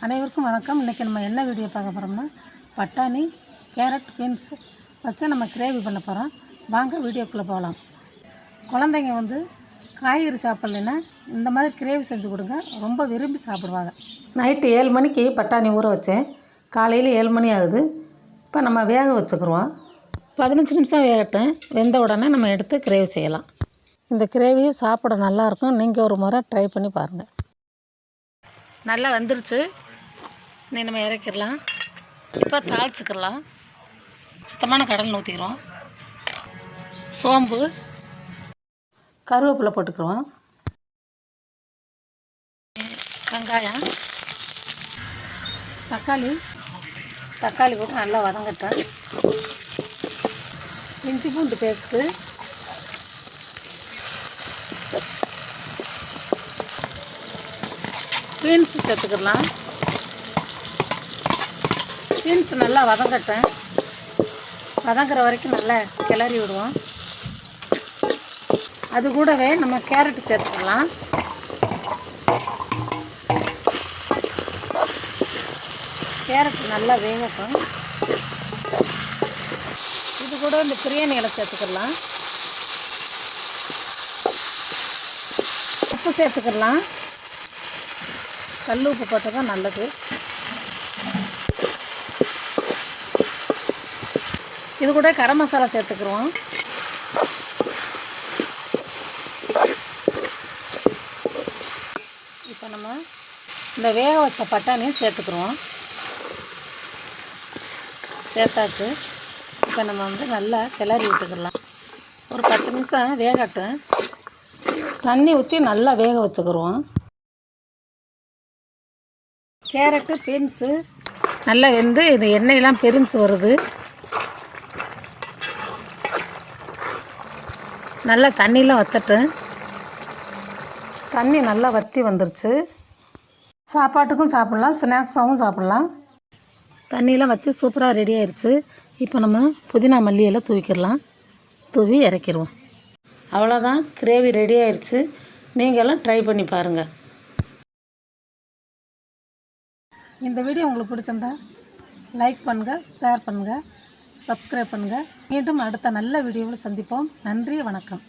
அனைவருக்கும் வணக்கம். இன்றைக்கி நம்ம என்ன வீடியோ பார்க்க போகிறோம்னா பட்டாணி, கேரட், பீன்ஸ் வச்சு நம்ம கிரேவி பண்ண போகிறோம். வாங்க வீடியோக்குள்ளே போகலாம். குழந்தைங்க காய்கறி சாப்பிட்லன்னா இந்த மாதிரி கிரேவி செஞ்சு கொடுங்க, ரொம்ப விரும்பி சாப்பிடுவாங்க. நைட்டு 7 மணிக்கு பட்டாணி ஊற வச்சேன். காலையில் 7 மணி ஆகுது. இப்போ நம்ம வேக வச்சுக்கிடுவோம். 15 நிமிஷம் வேகட்டும். வெந்த உடனே நம்ம எடுத்து கிரேவி செய்யலாம். இந்த கிரேவி சாப்பிட நல்லாயிருக்கும். நீங்கள் ஒரு முறை ட்ரை பண்ணி பாருங்கள். நல்லா வந்துருச்சு. நீ நம்ம இறக்கிடலாம். இப்போ தாளிச்சுக்கலாம். சுத்தமான கடலை ஊற்றிக்கிறோம். சோம்பு, கருவேப்பிலை போட்டுக்கிறோம். வெங்காயம், தக்காளி போட்டு நல்லா வதங்கட்டும். இஞ்சி பூண்டு பேஸ்ட்டு, பீன்ஸு சேர்த்துக்கலாம். பீன்ஸ் நல்லா வதங்கட்டும். வதங்குற வரைக்கும் நல்லா கிளறி விடுவோம். அது கூடவே நம்ம கேரட்டு சேர்த்துக்கலாம். கேரட் நல்லா வேகட்டும். இது கூட இந்த பிரியாணி இலை சேர்த்துக்கலாம். உப்பு சேர்த்துக்கலாம். கல் உப்பு போட்டால் தான் நல்லது. இது கூட கரம் மசாலா சேர்த்துக்கிறோம். இப்போ நம்ம இந்த வேக வச்ச பட்டாணியும் சேர்த்துக்கிறோம். சேர்த்தாச்சு. இப்போ நம்ம நல்லா கிளறி விட்டுக்கலாம். ஒரு 10 நிமிஷம் வேகட்டும். தண்ணி ஊற்றி நல்லா வேக வச்சுக்கிடுவோம். கேரட்டு, பீன்ஸு நல்லா வெந்து இது எண்ணெயெல்லாம் பிரிஞ்சு வருது. நல்லா தண்ணியெலாம் வற்றட்டும். தண்ணி நல்லா வற்றி வந்துருச்சு. சாப்பாட்டுக்கும் சாப்பிட்லாம், ஸ்நாக்ஸாகவும் சாப்பிட்லாம். தண்ணியெலாம் வற்றி சூப்பராக ரெடி ஆயிடுச்சு. இப்போ நம்ம புதினா மல்லியெல்லாம் தூவி இறக்கிடுவோம். அவ்வளோதான், கிரேவி ரெடி ஆயிடுச்சு. நீங்களும் ட்ரை பண்ணி பாருங்கள். இந்த வீடியோ உங்களுக்கு பிடிச்சிருந்தா லைக் பண்ணுங்கள், ஷேர் பண்ணுங்கள், சப்ஸ்கிரைப் பண்ணுங்கள். மீண்டும் அடுத்த நல்ல வீடியோவில் சந்திப்போம். நன்றி, வணக்கம்.